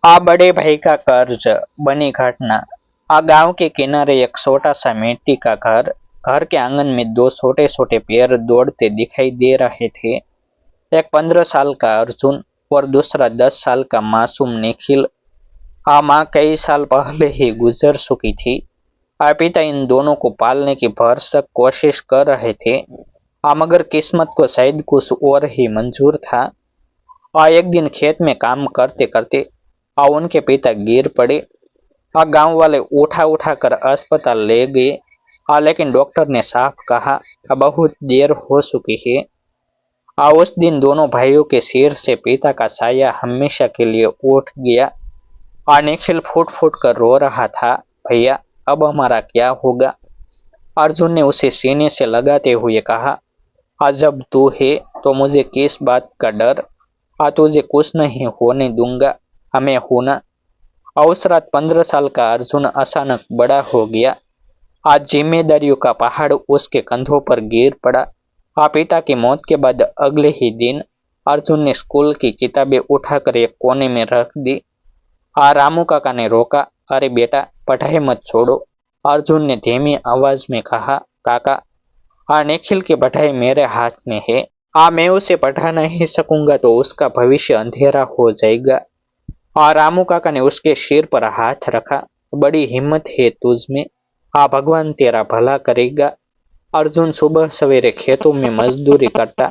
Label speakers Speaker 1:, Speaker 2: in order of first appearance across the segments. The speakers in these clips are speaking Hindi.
Speaker 1: आ बड़े भाई का कर्ज बनी घटना। आ गांव के किनारे एक छोटा सा मिट्टी का घर। घर के आंगन में दो छोटे छोटे पैर दौड़ते दिखाई दे रहे थे। एक 15 साल का अर्जुन और दूसरा 10 साल का मासूम निखिल। आ माँ कई साल पहले ही गुजर चुकी थी। आ पिता इन दोनों को पालने की भरसक कोशिश कर रहे थे। आ मगर किस्मत को शायद कुछ और ही मंजूर था। आ एक दिन खेत में काम करते करते उनके पिता गिर पड़े। गांव वाले उठा उठा कर अस्पताल ले गए। लेकिन डॉक्टर ने साफ कहा बहुत देर हो चुकी है। उस दिन दोनों भाइयों के सिर से पिता का साया हमेशा के लिए उठ गया। निखिल फूट फूट कर रो रहा था, भैया अब हमारा क्या होगा। अर्जुन ने उसे सीने से लगाते हुए कहा, जब तू है तो मुझे किस बात का डर। तुझे कुछ नहीं होने दूंगा, हमें होना। उस रात 15 साल का अर्जुन अचानक बड़ा हो गया। आज जिम्मेदारियों का पहाड़ उसके कंधों पर गिर पड़ा। पिता की मौत के बाद अगले ही दिन अर्जुन ने स्कूल की किताबें उठाकर एक कोने में रख दी। रामू काका ने रोका, अरे बेटा पढ़ाई मत छोड़ो। अर्जुन ने धीमी आवाज में कहा, काका निखिल की पढ़ाई मेरे हाथ में है। मैं उसे पढ़ा नहीं सकूंगा तो उसका भविष्य अंधेरा हो जाएगा। रामू काका ने उसके सिर पर हाथ रखा, बड़ी हिम्मत है तुझ में। भगवान तेरा भला करेगा। अर्जुन सुबह सवेरे खेतों में मजदूरी करता।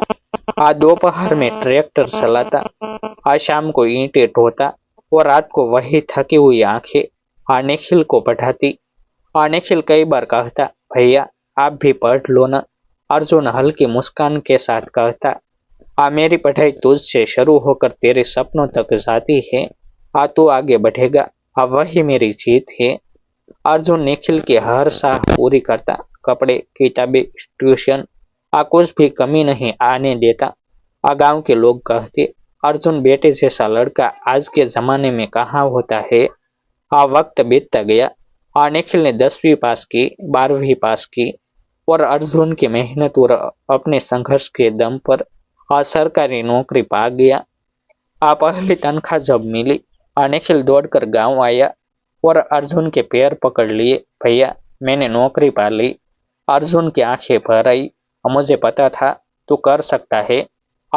Speaker 1: दोपहर में ट्रैक्टर चलाता। शाम को ईंटें ढोता और रात को वही थकी हुई आंखें निखिल को पढ़ाती। निखिल कई बार कहता, भैया आप भी पढ़ लो ना। अर्जुन हल्की मुस्कान के साथ कहता, मेरी पढ़ाई तुझसे शुरू होकर तेरे सपनों तक जाती है। तू आगे बढ़ेगा, वही मेरी जीत है। अर्जुन निखिल की हर साह पूरी करता, कपड़े किताबें ट्यूशन कुछ भी कमी नहीं आने देता। गांव के लोग कहते, अर्जुन बेटे जैसा लड़का आज के जमाने में कहाँ होता है। वक्त बीतता गया। निखिल ने 10वीं पास की, 12वीं पास की और अर्जुन की मेहनत और अपने संघर्ष के दम पर सरकारी नौकरी पा गया। पहली तनख्वाह जब मिली, निखिल दौड़कर गांव आया और अर्जुन के पैर पकड़ लिए, भैया मैंने नौकरी पा ली। अर्जुन की आंखें भर आई, मुझे पता था तू कर सकता है।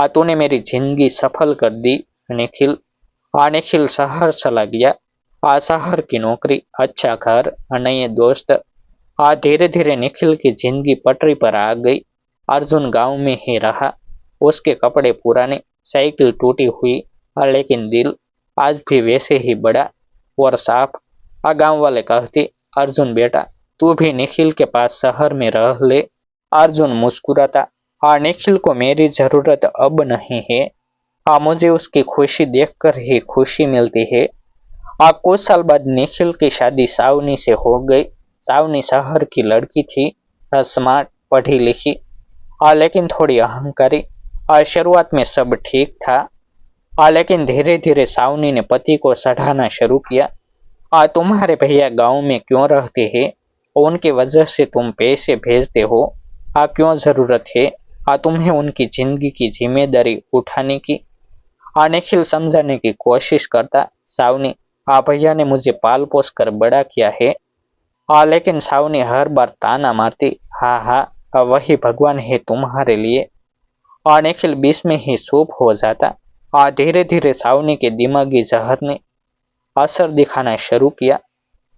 Speaker 1: तूने मेरी जिंदगी सफल कर दी निखिल। निखिल शहर चला गया। शहर की नौकरी, अच्छा घर, नए दोस्त। धीरे धीरे निखिल की जिंदगी पटरी पर आ गई। अर्जुन गांव में ही रहा। उसके कपड़े पुराने, साइकिल टूटी हुई, लेकिन दिल आज भी वैसे ही बड़ा और साफ। गांव वाले कहते, अर्जुन बेटा तू भी निखिल के पास शहर में रह ले। अर्जुन मुस्कुराता, निखिल को मेरी जरूरत अब नहीं है। मुझे उसकी खुशी देखकर ही खुशी मिलती है। कुछ साल बाद निखिल की शादी सावनी से हो गई। सावनी शहर की लड़की थी, स्मार्ट, पढ़ी लिखी, लेकिन थोड़ी अहंकारी। शुरुआत में सब ठीक था। लेकिन धीरे धीरे सावनी ने पति को सराहना शुरू किया। तुम्हारे भैया गांव में क्यों रहते हैं, उनकी वजह से तुम पैसे भेजते हो। क्यों जरूरत है तुम्हें उनकी जिंदगी की जिम्मेदारी उठाने की। निखिल समझाने की कोशिश करता, सावनी भैया ने मुझे पाल पोस कर बड़ा किया है। लेकिन सावनी हर बार ताना मारती, हाँ हाँ वही भगवान है तुम्हारे लिए। निखिल बीच में ही चुप हो जाता। धीरे धीरे सावनी के दिमागी जहर ने असर दिखाना शुरू किया।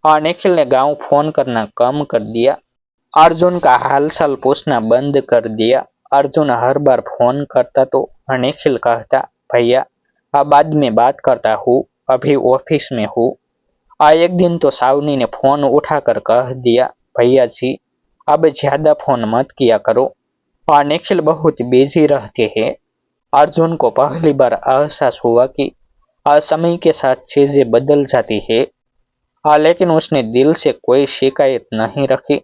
Speaker 1: निखिल ने गांव फोन करना कम कर दिया। अर्जुन का हालचाल पूछना बंद कर दिया। अर्जुन हर बार फोन करता तो निखिल कहता, भैया अब बाद में बात करता हूँ, अभी ऑफिस में हूँ। एक दिन तो सावनी ने फोन उठाकर कह दिया, भैया जी अब ज्यादा फोन मत किया करो। निखिल बहुत बिजी रहते हैं। अर्जुन को पहली बार एहसास हुआ कि समय के साथ चीजें बदल जाती है। लेकिन उसने दिल से कोई शिकायत नहीं रखी।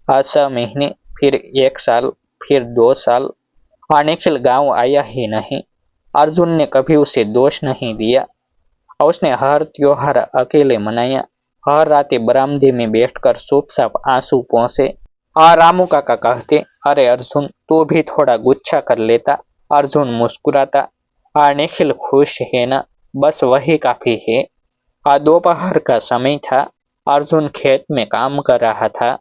Speaker 1: 6 महीने, फिर 1 साल, फिर 2 साल। निखिल गांव आया ही नहीं। अर्जुन ने कभी उसे दोष नहीं दिया। उसने हर त्योहार अकेले मनाया। हर रात बरामदे में बैठकर चुपचाप आंसू पोंछे। रामू काका कहते, अरे अर्जुन तू भी थोड़ा गुस्सा कर लेता। अर्जुन मुस्कुराता, निखिल खुश है ना, बस वही काफी है। दोपहर का समय था। अर्जुन खेत में काम कर रहा था।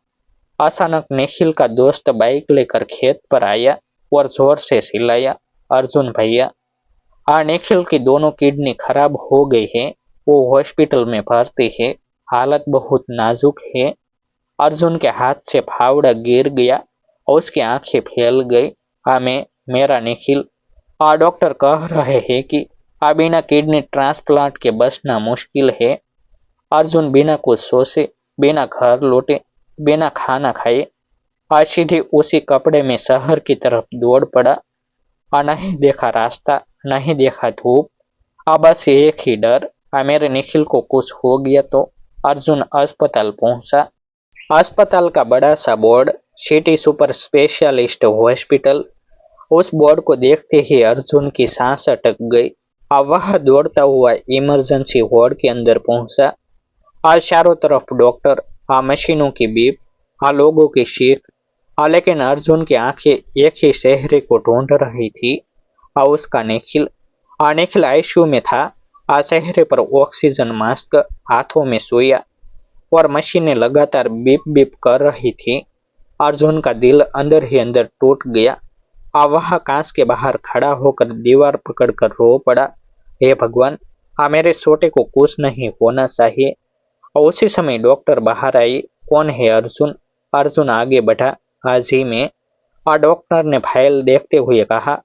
Speaker 1: अचानक निखिल का दोस्त बाइक लेकर खेत पर आया और जोर से चिल्लाया, अर्जुन भैया, निखिल की दोनों किडनी खराब हो गई है, वो हॉस्पिटल में भर्ती है, हालत बहुत नाजुक है। अर्जुन के हाथ से फावड़ा गिर गया और उसकी आंखें फैल गई। मैं मेरा निखिल, डॉक्टर कह रहे हैं कि बिना किडनी ट्रांसप्लांट के बचना मुश्किल है। अर्जुन बिना कुछ सोचे, बिना घर लौटे, बिना खाना खाए आज सीधे उसी कपड़े में शहर की तरफ दौड़ पड़ा। नहीं देखा रास्ता, नहीं देखा धूप, बस एक ही डर, मेरे निखिल को कुछ हो गया तो। अर्जुन अस्पताल पहुंचा। अस्पताल का बड़ा सा board, city super specialist hospital. उस बोर्ड को देखते ही अर्जुन की सांस अटक गई। अब वह दौड़ता हुआ इमरजेंसी वार्ड के अंदर पहुंचा। आज चारों तरफ डॉक्टर, मशीनों की बीप, लोगों की चीख, लेकिन अर्जुन की आंखें एक ही चेहरे को ढूंढ रही थी, उसका निखिल। निखिल आईसीयू में था। चेहरे पर ऑक्सीजन मास्क, हाथों में सुइया और मशीनें लगातार बीप बीप कर रही थी। अर्जुन का दिल अंदर ही अंदर टूट गया। वह कांच के बाहर खड़ा होकर दीवार पकड़कर रो पड़ा, हे भगवान, मेरे छोटे को कुछ नहीं होना चाहिए। और उसी समय डॉक्टर बाहर आई। कौन है अर्जुन? अर्जुन आगे बढ़ा। हाजी में। डॉक्टर ने फाइल देखते हुए कहा,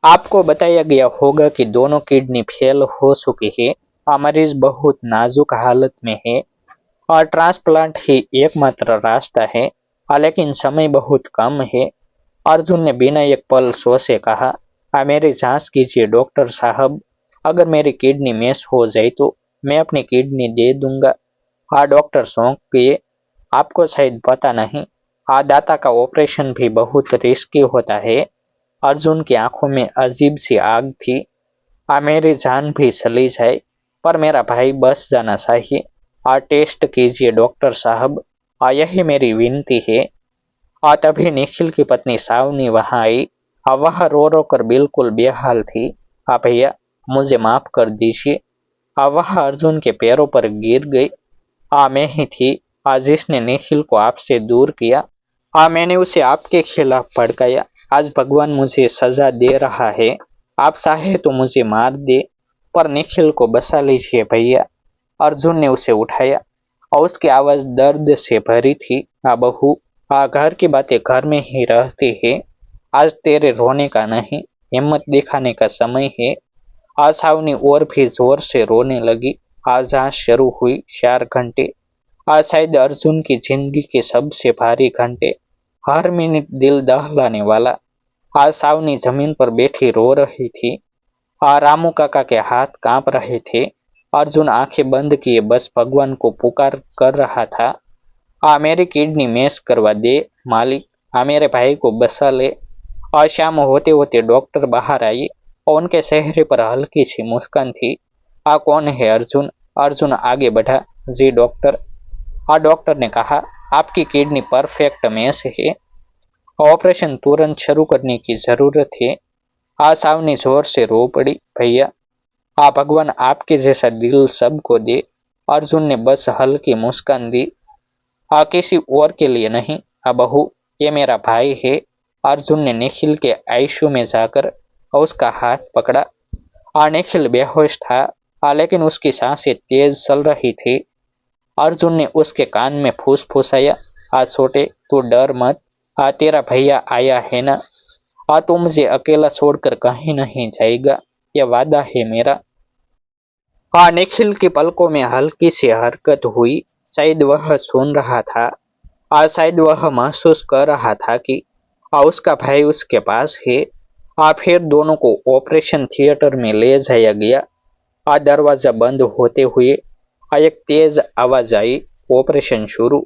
Speaker 1: आपको बताया गया होगा कि दोनों किडनी फेल हो चुकी है, मरीज बहुत नाजुक हालत में है और ट्रांसप्लांट ही एकमात्र रास्ता है, लेकिन समय बहुत कम है। अर्जुन ने बिना एक पल सोचे कहा, मेरी जांच कीजिए डॉक्टर साहब, अगर मेरी किडनी मिस हो जाए तो मैं अपनी किडनी दे दूंगा। डॉक्टर सौंप गए। आपको शायद पता नहीं, दाता का ऑपरेशन भी बहुत रिस्की होता है। अर्जुन की आंखों में अजीब सी आग थी। मेरी जान भी चली जाए पर मेरा भाई बच जाना चाहिए। टेस्ट कीजिए डॉक्टर साहब, यही मेरी विनती है। तभी निखिल की पत्नी सावनी वहां आई। वह रो रो कर बिल्कुल बेहाल थी। भैया, मुझे माफ कर दीजिए। वह अर्जुन के पैरों पर गिर गई। मैं ही थी जिसने निखिल को आपसे दूर किया। मैंने उसे आपके खिलाफ भड़काया। आज भगवान मुझे सजा दे रहा है। आप चाहे तो मुझे मार दे पर निखिल को बचा लीजिए भैया। अर्जुन ने उसे उठाया और उसकी आवाज दर्द से भरी थी। बहू, घर की बातें घर में ही रहती है। आज तेरे रोने का नहीं, हिम्मत दिखाने का समय है। सावनी और भी जोर से रोने लगी। आज जांच शुरू हुई 4 घंटे। आज शायद अर्जुन की जिंदगी के सबसे भारी घंटे, हर मिनट दिल दहलाने वाला। आज सावनी जमीन पर बैठी रो रही थी। रामू काका के हाथ कांप रहे थे। अर्जुन आंखें बंद किए बस भगवान को पुकार कर रहा था, मेरी किडनी मैच करवा दे मालिक, मेरे भाई को बचा ले। और शाम होते होते डॉक्टर बाहर आई और उनके चेहरे पर हल्की सी मुस्कान थी। कौन है अर्जुन? अर्जुन आगे बढ़ा। जी डॉक्टर। डॉक्टर ने कहा, आपकी किडनी परफेक्ट मैच है, ऑपरेशन तुरंत शुरू करने की जरूरत है। सावनी जोर से रो पड़ी। भैया, भगवान आपके जैसा दिल सबको दे। अर्जुन ने बस हल्की मुस्कान दी। किसी और के लिए नहीं। बहू, ये मेरा भाई है। अर्जुन ने निखिल के आईसीयू में जाकर उसका हाथ पकड़ा। निखिल बेहोश था, लेकिन उसकी सांसें तेज चल रही थी। अर्जुन ने उसके कान में फूसफुसाया, छोटे, तू डर मत, तेरा भैया आया है ना, तू मुझे अकेला छोड़कर कहीं नहीं जाएगा, ये वादा है मेरा। निखिल की पलकों में हल्की सी हरकत हुई। शायद वह सुन रहा था। शायद वह महसूस कर रहा था कि उसका भाई उसके पास है। फिर दोनों को ऑपरेशन थिएटर में ले जाया गया। दरवाजा बंद होते हुए एक तेज आवाज आई, ऑपरेशन शुरू।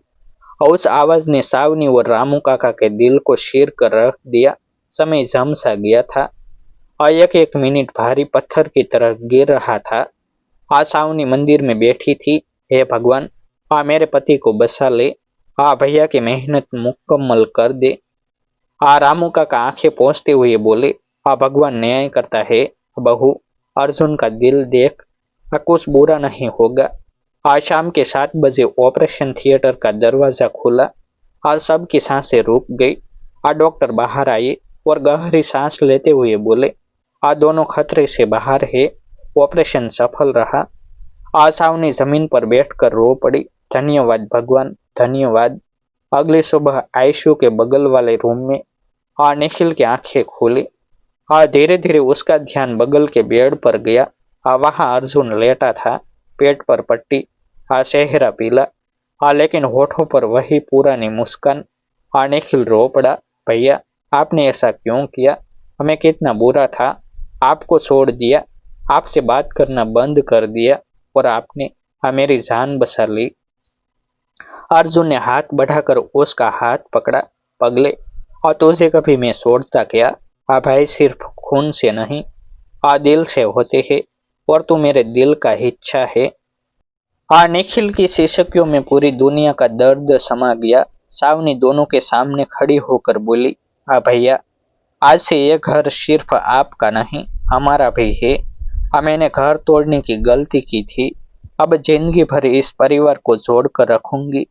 Speaker 1: उस आवाज ने सावनी और रामू काका के दिल को चीर कर रख दिया। समय जम सा गया था और एक एक मिनट भारी पत्थर की तरह गिर रहा था। सावनी मंदिर में बैठी थी। हे भगवान, मेरे पति को बचा ले, भैया की मेहनत मुकम्मल कर दे। रामू काका आंखें पोंछते हुए बोले, भगवान न्याय करता है। बहू, अर्जुन का दिल देख, कुछ बुरा नहीं होगा। आज शाम के 7 बजे ऑपरेशन थिएटर का दरवाजा खुला। आज सबकी सांसें रुक गई। आज डॉक्टर बाहर आए और गहरी सांस लेते हुए बोले, आज दोनों खतरे से बाहर है, ऑपरेशन सफल रहा। आज सावनी जमीन पर बैठकर रो पड़ी, धन्यवाद भगवान, धन्यवाद। अगली सुबह आईसीयू के बगल वाले रूम में निखिल की आंखें खुली। धीरे धीरे उसका ध्यान बगल के बेड पर गया। वहां अर्जुन लेटा था, पेट पर पट्टी, चेहरा पीला, लेकिन होठों पर वही पुरानी मुस्कान। निखिल रो पड़ा, भैया आपने ऐसा क्यों किया? हमें कितना बुरा था, आपको छोड़ दिया, आपसे बात करना बंद कर दिया और आपने मेरी जान बचा ली। अर्जुन ने हाथ बढ़ाकर उसका हाथ पकड़ा। पगले, और तुझे कभी मैं छोड़ता क्या? भाई सिर्फ खून से नहीं, दिल से होते हैं, और तू मेरे दिल का हिस्सा है। निखिल की शिशकियों में पूरी दुनिया का दर्द समा गया। सावनी दोनों के सामने खड़ी होकर बोली, भैया आज से ये घर सिर्फ आपका नहीं, हमारा भी है। मैंने घर तोड़ने की गलती की थी, अब जिंदगी भर इस परिवार को जोड़ कर रखूंगी।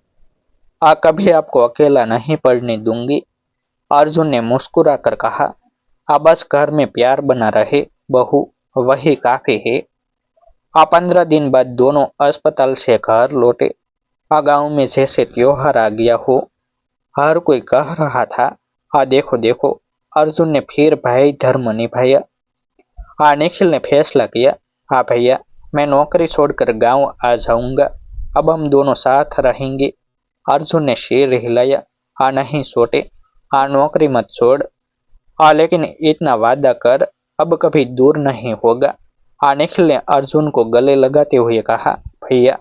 Speaker 1: कभी आपको अकेला नहीं पड़ने दूंगी। अर्जुन ने मुस्कुरा कर कहा, बस घर में प्यार बना रहे बहू, वही काफी है। 15 दिन बाद दोनों अस्पताल से घर लौटे। गांव में जैसे त्योहार आ गया हो। हर कोई कह रहा था, देखो देखो, अर्जुन ने फिर भाई धर्म निभाया। निखिल ने फैसला किया, भैया मैं नौकरी छोड़कर गांव आ जाऊंगा, अब हम दोनों साथ रहेंगे। अर्जुन ने सिर हिलाया, नहीं छोटे, नौकरी मत छोड़, लेकिन इतना वादा कर, अब कभी दूर नहीं होगा। निखिल ने अर्जुन को गले लगाते हुए कहा, भैया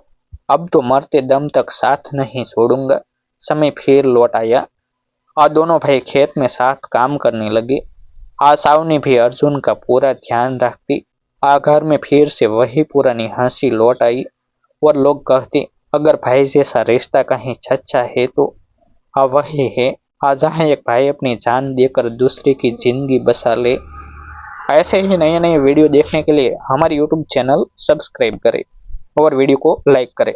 Speaker 1: अब तो मरते दम तक साथ नहीं छोड़ूंगा। समय फिर लौट आया। दोनों भाई खेत में साथ काम करने लगे। सावनी भी अर्जुन का पूरा ध्यान रखती। घर में फिर से वही पुरानी हंसी लौट आई और लोग कहते, अगर भाई जैसा रिश्ता कहीं सच्चा है तो वही है, जहाँ एक भाई अपनी जान देकर दूसरे की जिंदगी बसा ले। ऐसे ही नए नए वीडियो देखने के लिए हमारे यूट्यूब चैनल सब्सक्राइब करें और वीडियो को लाइक करें।